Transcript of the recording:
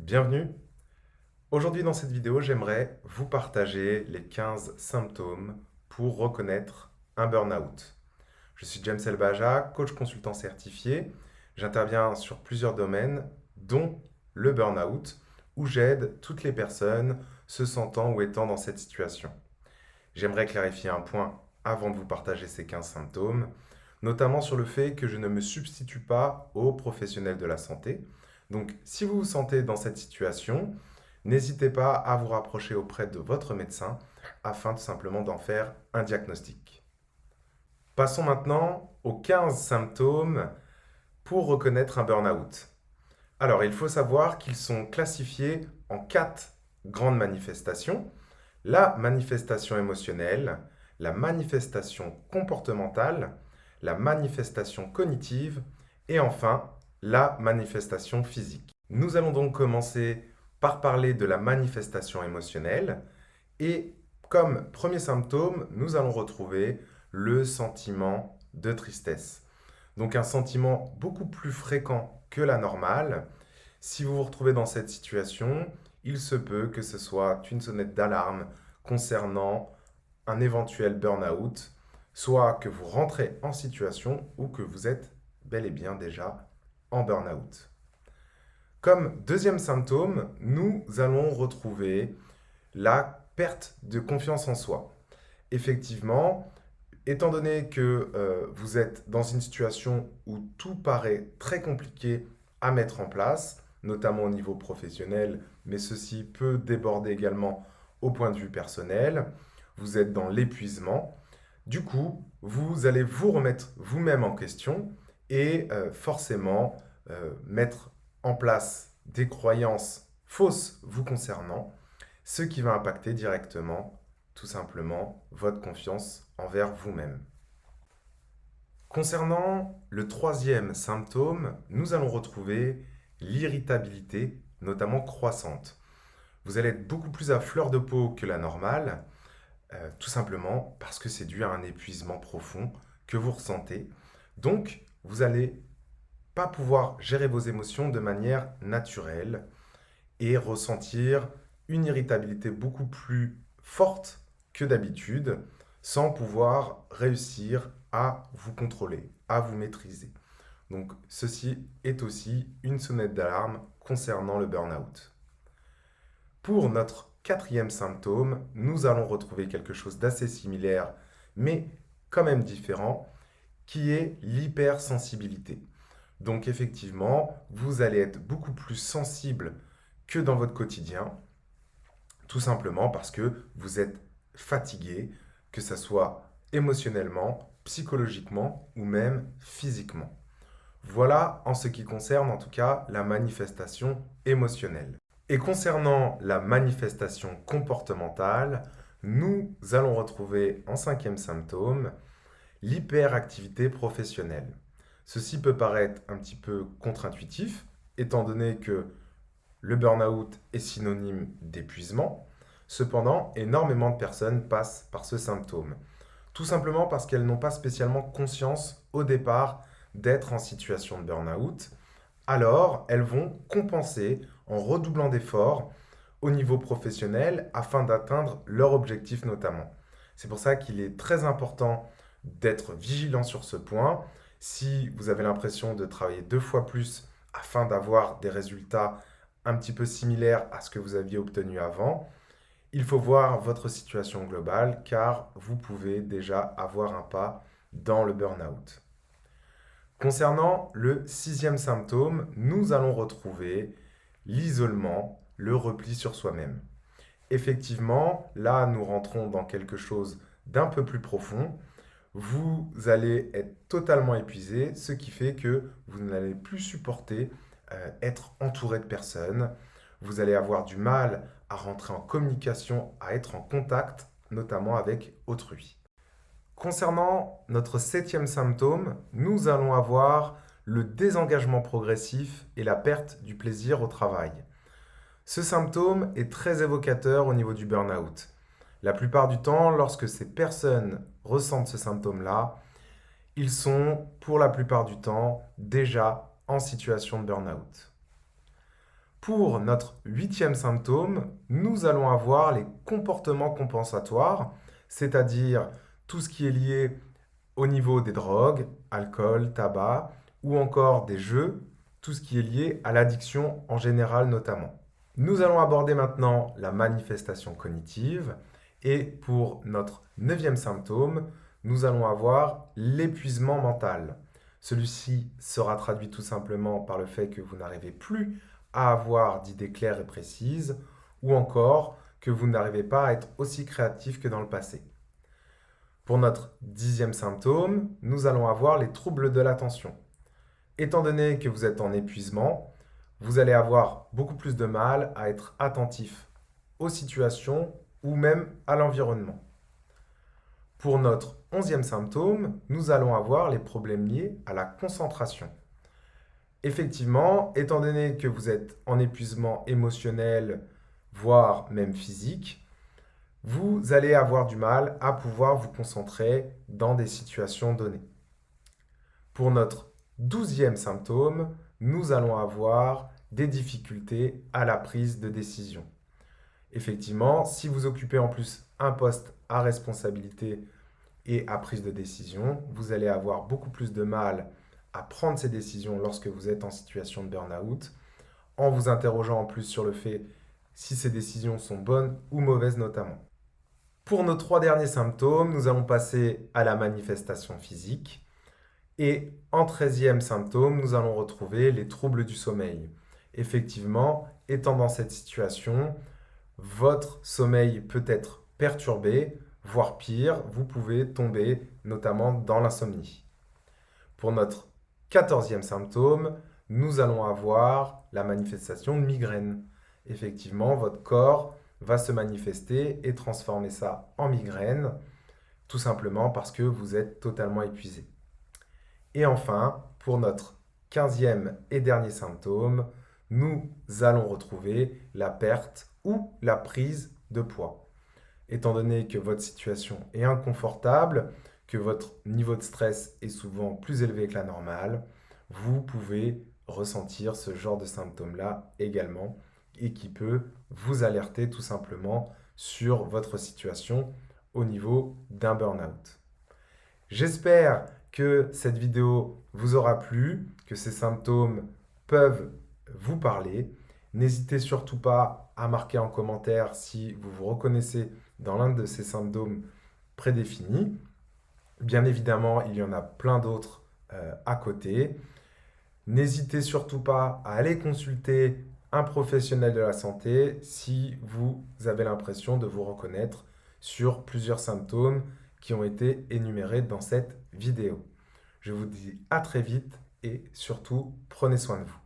Bienvenue. Aujourd'hui dans cette vidéo, j'aimerais vous partager les 15 symptômes pour reconnaître un burn-out. Je suis James Elbaja, coach consultant certifié. J'interviens sur plusieurs domaines, dont le burn-out, où j'aide toutes les personnes se sentant ou étant dans cette situation. J'aimerais clarifier un point avant de vous partager ces 15 symptômes, notamment sur le fait que je ne me substitue pas aux professionnels de la santé. Donc, si vous vous sentez dans cette situation, n'hésitez pas à vous rapprocher auprès de votre médecin afin tout simplement d'en faire un diagnostic. Passons maintenant aux 15 symptômes pour reconnaître un burn-out. Alors, il faut savoir qu'ils sont classifiés en 4 grandes manifestations. La manifestation émotionnelle, la manifestation comportementale, la manifestation cognitive et enfin la manifestation physique. Nous allons donc commencer par parler de la manifestation émotionnelle et comme premier symptôme, nous allons retrouver le sentiment de tristesse. Donc un sentiment beaucoup plus fréquent que la normale. Si vous vous retrouvez dans cette situation, il se peut que ce soit une sonnette d'alarme concernant un éventuel burn-out, soit que vous rentrez en situation ou que vous êtes bel et bien déjà en burn-out. Comme deuxième symptôme, nous allons retrouver la perte de confiance en soi. Effectivement, étant donné que vous êtes dans une situation où tout paraît très compliqué à mettre en place, notamment au niveau professionnel, mais ceci peut déborder également au point de vue personnel, vous êtes dans l'épuisement. Du coup, vous allez vous remettre vous-même en question et forcément mettre en place des croyances fausses vous concernant, ce qui va impacter directement, tout simplement, votre confiance envers vous-même. Concernant le troisième symptôme, nous allons retrouver l'irritabilité, notamment croissante. Vous allez être beaucoup plus à fleur de peau que la normale, tout simplement parce que c'est dû à un épuisement profond que vous ressentez. Donc, vous n'allez pas pouvoir gérer vos émotions de manière naturelle et ressentir une irritabilité beaucoup plus forte que d'habitude sans pouvoir réussir à vous contrôler, à vous maîtriser. Donc ceci est aussi une sonnette d'alarme concernant le burn-out. Pour notre quatrième symptôme, nous allons retrouver quelque chose d'assez similaire, mais quand même différent, qui est l'hypersensibilité. Donc effectivement, vous allez être beaucoup plus sensible que dans votre quotidien, tout simplement parce que vous êtes fatigué, que ce soit émotionnellement, psychologiquement ou même physiquement. Voilà en ce qui concerne en tout cas la manifestation émotionnelle. Et concernant la manifestation comportementale, nous allons retrouver en cinquième symptôme l'hyperactivité professionnelle. Ceci peut paraître un petit peu contre-intuitif, étant donné que le burn-out est synonyme d'épuisement. Cependant, énormément de personnes passent par ce symptôme. Tout simplement parce qu'elles n'ont pas spécialement conscience au départ d'être en situation de burn-out. Alors, elles vont compenser en redoublant d'efforts au niveau professionnel afin d'atteindre leur objectif notamment. C'est pour ça qu'il est très important d'être vigilant sur ce point. Si vous avez l'impression de travailler 2 fois plus afin d'avoir des résultats un petit peu similaires à ce que vous aviez obtenu avant, il faut voir votre situation globale car vous pouvez déjà avoir un pas dans le burn-out. Concernant le sixième symptôme, nous allons retrouver l'isolement, le repli sur soi-même. Effectivement, là, nous rentrons dans quelque chose d'un peu plus profond. Vous allez être totalement épuisé, ce qui fait que vous n'allez plus supporter être entouré de personnes. Vous allez avoir du mal à rentrer en communication, à être en contact, notamment avec autrui. Concernant notre septième symptôme, nous allons avoir le désengagement progressif et la perte du plaisir au travail. Ce symptôme est très évocateur au niveau du burn-out. La plupart du temps, lorsque ces personnes ressentent ce symptôme-là, ils sont pour la plupart du temps déjà en situation de burn-out. Pour notre huitième symptôme, nous allons avoir les comportements compensatoires, c'est-à-dire tout ce qui est lié au niveau des drogues, alcool, tabac, ou encore des jeux, tout ce qui est lié à l'addiction en général notamment. Nous allons aborder maintenant la manifestation cognitive et pour notre neuvième symptôme, nous allons avoir l'épuisement mental. Celui-ci sera traduit tout simplement par le fait que vous n'arrivez plus à avoir d'idées claires et précises ou encore que vous n'arrivez pas à être aussi créatif que dans le passé. Pour notre dixième symptôme, nous allons avoir les troubles de l'attention. Étant donné que vous êtes en épuisement, vous allez avoir beaucoup plus de mal à être attentif aux situations ou même à l'environnement. Pour notre onzième symptôme, nous allons avoir les problèmes liés à la concentration. Effectivement, étant donné que vous êtes en épuisement émotionnel, voire même physique, vous allez avoir du mal à pouvoir vous concentrer dans des situations données. Pour notre douzième symptôme, nous allons avoir des difficultés à la prise de décision. Effectivement, si vous occupez en plus un poste à responsabilité et à prise de décision, vous allez avoir beaucoup plus de mal à prendre ces décisions lorsque vous êtes en situation de burn-out, en vous interrogeant en plus sur le fait si ces décisions sont bonnes ou mauvaises notamment. Pour nos trois derniers symptômes, nous allons passer à la manifestation physique. Et en 13e symptôme, nous allons retrouver les troubles du sommeil. Effectivement, étant dans cette situation, votre sommeil peut être perturbé, voire pire, vous pouvez tomber notamment dans l'insomnie. Pour notre 14e symptôme, nous allons avoir la manifestation de migraine. Effectivement, votre corps va se manifester et transformer ça en migraine, tout simplement parce que vous êtes totalement épuisé. Et enfin, pour notre 15e et dernier symptôme, nous allons retrouver la perte ou la prise de poids. Étant donné que votre situation est inconfortable, que votre niveau de stress est souvent plus élevé que la normale, vous pouvez ressentir ce genre de symptômes-là également et qui peut vous alerter tout simplement sur votre situation au niveau d'un burn-out. J'espère que cette vidéo vous aura plu, que ces symptômes peuvent vous parler. N'hésitez surtout pas à marquer en commentaire si vous vous reconnaissez dans l'un de ces symptômes prédéfinis. Bien évidemment, il y en a plein d'autres à côté. N'hésitez surtout pas à aller consulter un professionnel de la santé si vous avez l'impression de vous reconnaître sur plusieurs symptômes qui ont été énumérés dans cette vidéo. Je vous dis à très vite et surtout, prenez soin de vous.